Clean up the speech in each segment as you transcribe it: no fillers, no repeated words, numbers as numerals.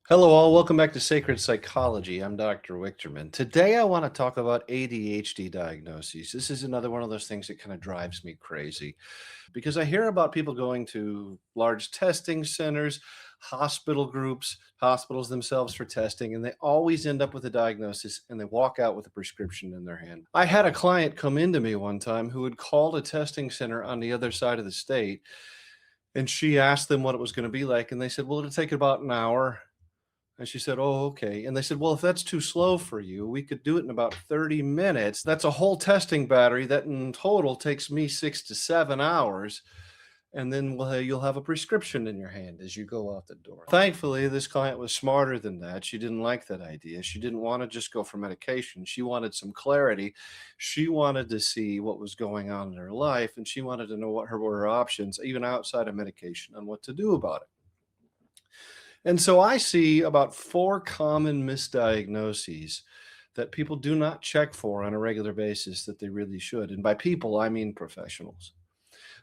Hello, all. Welcome back to Sacred Psychology. I'm Dr. Wichterman. Today, I want to talk about ADHD diagnoses. This is another one of those things that kind of drives me crazy because I hear about people going to large testing centers, hospital groups, hospitals themselves for testing, and they always end up with a diagnosis and they walk out with a prescription in their hand. I had a client come into me one time who had called a testing center on the other side of the state, and she asked them what it was going to be like, and they said, well, it'll take about an hour. And she said, "Oh, okay." And they said, "Well, if that's too slow for you, we could do it in about 30 minutes. That's a whole testing battery that in total takes me 6 to 7 hours. And then you'll have a prescription in your hand as you go out the door." Thankfully, this client was smarter than that. She didn't like that idea. She didn't want to just go for medication. She wanted some clarity. She wanted to see what was going on in her life, and she wanted to know what were her options, even outside of medication, on what to do about it. And so I see about four common misdiagnoses that people do not check for on a regular basis that they really should. And by people, I mean professionals.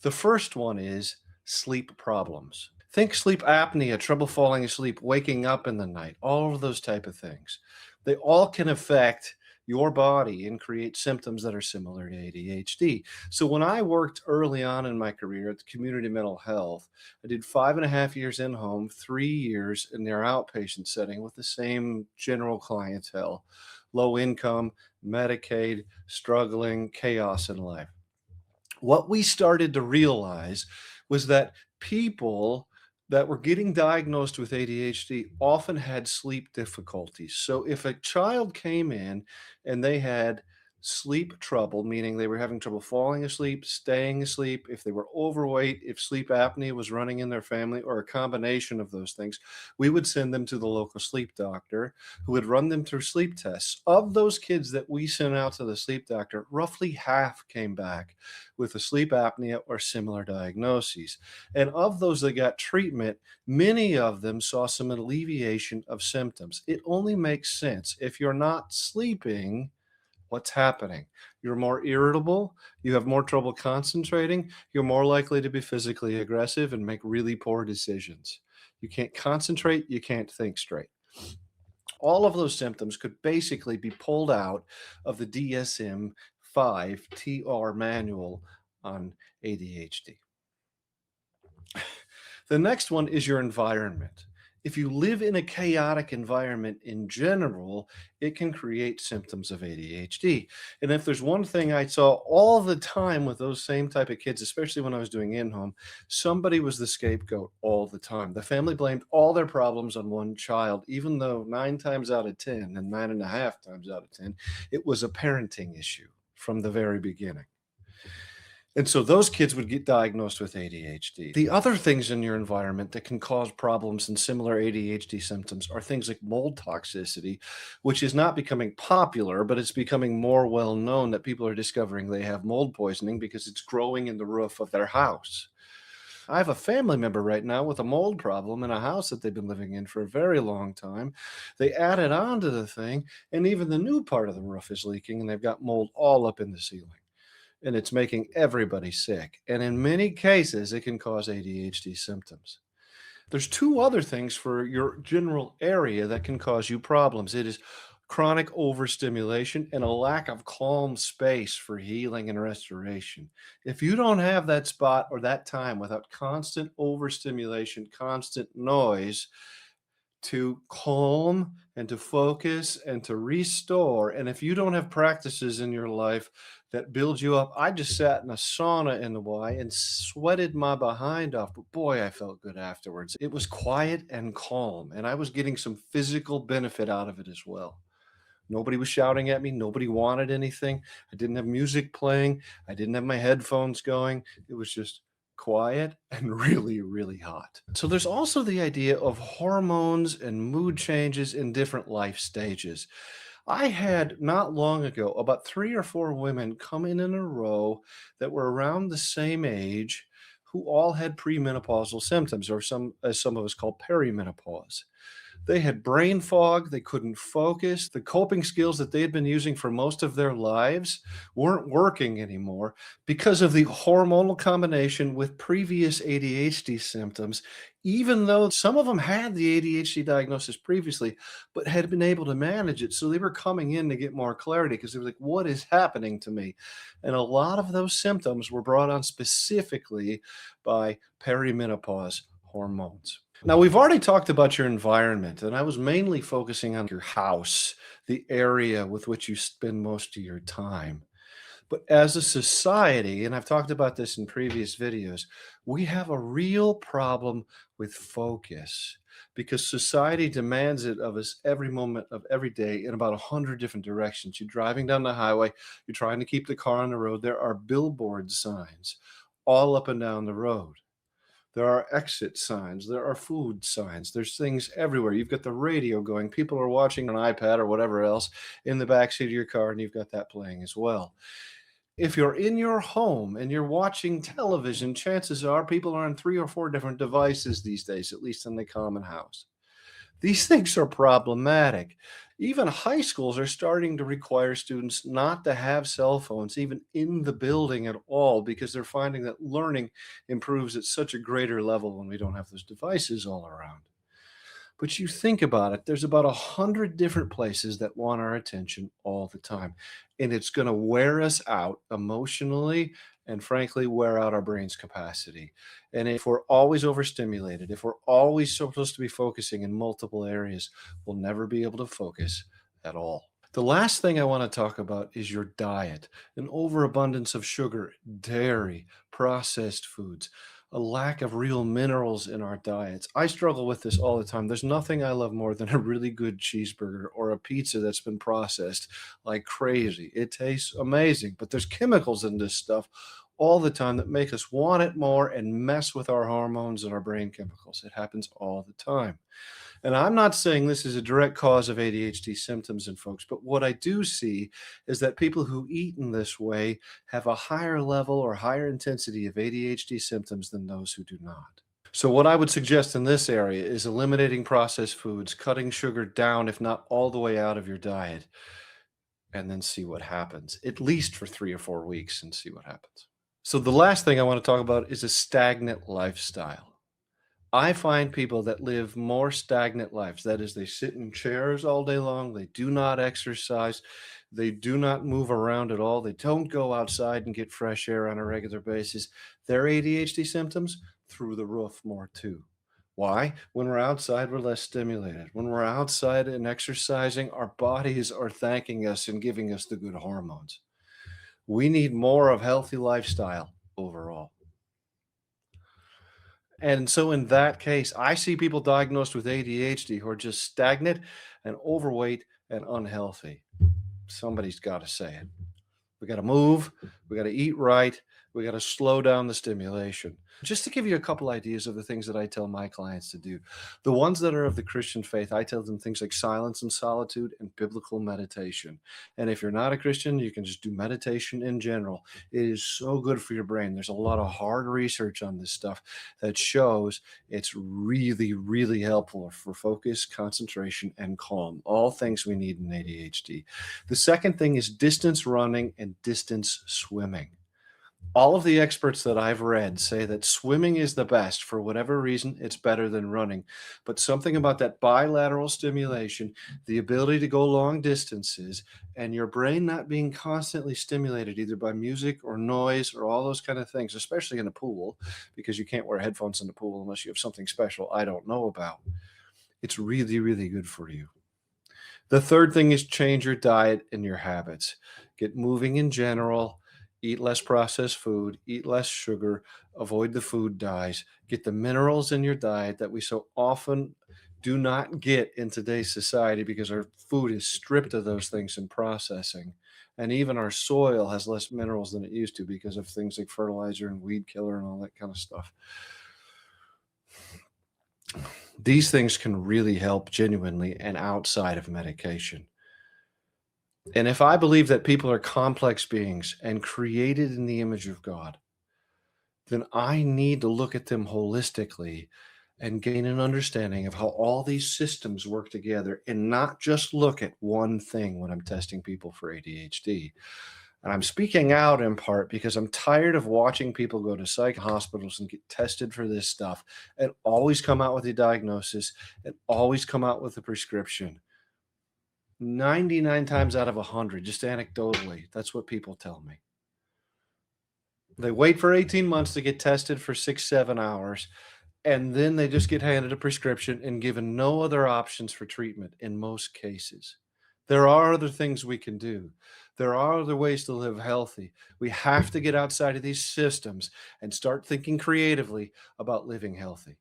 The first one is sleep problems. Think sleep apnea, trouble falling asleep, waking up in the night, all of those type of things. They all can affect your body and create symptoms that are similar to ADHD. So when I worked early on in my career at the community mental health, I did 5.5 years in home, 3 years in their outpatient setting with the same general clientele, low income, Medicaid, struggling, chaos in life. What we started to realize was that people that were getting diagnosed with ADHD often had sleep difficulties. So if a child came in and they had sleep trouble, meaning they were having trouble falling asleep, staying asleep, if they were overweight, if sleep apnea was running in their family, or a combination of those things, we would send them to the local sleep doctor who would run them through sleep tests. Of those kids that we sent out to the sleep doctor, roughly half came back with a sleep apnea or similar diagnoses. And of those that got treatment, many of them saw some alleviation of symptoms. It only makes sense. If you're not sleeping, what's happening? You're more irritable, you have more trouble concentrating, you're more likely to be physically aggressive and make really poor decisions. You can't concentrate, you can't think straight. All of those symptoms could basically be pulled out of the DSM 5 TR manual on ADHD. The next one is your environment. If you live in a chaotic environment in general, it can create symptoms of ADHD. And if there's one thing I saw all the time with those same type of kids, especially when I was doing in-home, somebody was the scapegoat all the time. The family blamed all their problems on one child, even though 9 times out of 10 and 9.5 times out of 10, it was a parenting issue from the very beginning. And so those kids would get diagnosed with ADHD. The other things in your environment that can cause problems and similar ADHD symptoms are things like mold toxicity, which is not becoming popular, but it's becoming more well known that people are discovering they have mold poisoning because it's growing in the roof of their house. I have a family member right now with a mold problem in a house that they've been living in for a very long time. They added on to the thing, and even the new part of the roof is leaking, and they've got mold all up in the ceiling, and it's making everybody sick. And in many cases, it can cause ADHD symptoms. There's two other things for your general area that can cause you problems. It is chronic overstimulation and a lack of calm space for healing and restoration. If you don't have that spot or that time without constant overstimulation, constant noise, to calm and to focus and to restore. And if you don't have practices in your life that build you up, I just sat in a sauna in the Y and sweated my behind off. But boy, I felt good afterwards. It was quiet and calm, and I was getting some physical benefit out of it as well. Nobody was shouting at me. Nobody wanted anything. I didn't have music playing. I didn't have my headphones going. It was just quiet and really, really hot. So there's also the idea of hormones and mood changes in different life stages. I had not long ago about 3 or 4 women come in a row that were around the same age who all had premenopausal symptoms, or some, as some of us call perimenopause. They had brain fog. They couldn't focus. The coping skills that they had been using for most of their lives weren't working anymore because of the hormonal combination with previous ADHD symptoms, even though some of them had the ADHD diagnosis previously, but had been able to manage it. So they were coming in to get more clarity because they were like, what is happening to me? And a lot of those symptoms were brought on specifically by perimenopause hormones. Now, we've already talked about your environment, and I was mainly focusing on your house, the area with which you spend most of your time. But as a society, and I've talked about this in previous videos, we have a real problem with focus because society demands it of us every moment of every day in about 100 different directions. You're driving down the highway, you're trying to keep the car on the road. There are billboard signs all up and down the road. There are exit signs. There are food signs. There's things everywhere. You've got the radio going. People are watching an iPad or whatever else in the backseat of your car, and you've got that playing as well. If you're in your home and you're watching television, chances are people are on 3 or 4 different devices these days, at least in the common house. These things are problematic. Even high schools are starting to require students not to have cell phones even in the building at all because they're finding that learning improves at such a greater level when we don't have those devices all around. But you think about it, there's about 100 different places that want our attention all the time. And it's going to wear us out emotionally and frankly, wear out our brain's capacity. And if we're always overstimulated, if we're always supposed to be focusing in multiple areas, we'll never be able to focus at all. The last thing I want to talk about is your diet, an overabundance of sugar, dairy, processed foods, a lack of real minerals in our diets. I struggle with this all the time. There's nothing I love more than a really good cheeseburger or a pizza that's been processed like crazy. It tastes amazing, but there's chemicals in this stuff all the time that make us want it more and mess with our hormones and our brain chemicals. It happens all the time. And I'm not saying this is a direct cause of ADHD symptoms in folks, but what I do see is that people who eat in this way have a higher level or higher intensity of ADHD symptoms than those who do not. So, what I would suggest in this area is eliminating processed foods, cutting sugar down, if not all the way out of your diet, and then see what happens, at least for 3 or 4 weeks, and see what happens. So, the last thing I want to talk about is a stagnant lifestyle. I find people that live more stagnant lives. That is, they sit in chairs all day long. They do not exercise. They do not move around at all. They don't go outside and get fresh air on a regular basis. Their ADHD symptoms through the roof more too. Why? When we're outside, we're less stimulated. When we're outside and exercising, our bodies are thanking us and giving us the good hormones. We need more of healthy lifestyle overall. And so in that case, I see people diagnosed with ADHD who are just stagnant and overweight and unhealthy. Somebody's got to say it. We got to move. We got to eat right. We got to slow down the stimulation. Just to give you a couple ideas of the things that I tell my clients to do. The ones that are of the Christian faith, I tell them things like silence and solitude and biblical meditation. And if you're not a Christian, you can just do meditation in general. It is so good for your brain. There's a lot of hard research on this stuff that shows it's really, really helpful for focus, concentration, and calm. All things we need in ADHD. The second thing is distance running and distance swimming. All of the experts that I've read say that swimming is the best. For whatever reason, it's better than running. But something about that bilateral stimulation, the ability to go long distances, and your brain not being constantly stimulated either by music or noise or all those kind of things, especially in a pool, because you can't wear headphones in the pool unless you have something special I don't know about. It's really, really good for you. The third thing is change your diet and your habits. Get moving in general. Eat less processed food, eat less sugar, avoid the food dyes, get the minerals in your diet that we so often do not get in today's society because our food is stripped of those things in processing. And even our soil has less minerals than it used to because of things like fertilizer and weed killer and all that kind of stuff. These things can really help genuinely and outside of medication. And if I believe that people are complex beings and created in the image of God, then I need to look at them holistically and gain an understanding of how all these systems work together and not just look at one thing when I'm testing people for ADHD. And I'm speaking out in part because I'm tired of watching people go to psych hospitals and get tested for this stuff and always come out with a diagnosis and always come out with a prescription. 99 times out of 100, just anecdotally, that's what people tell me. They wait for 18 months to get tested for 6, 7 hours, and then they just get handed a prescription and given no other options for treatment in most cases. There are other things we can do. There are other ways to live healthy. We have to get outside of these systems and start thinking creatively about living healthy.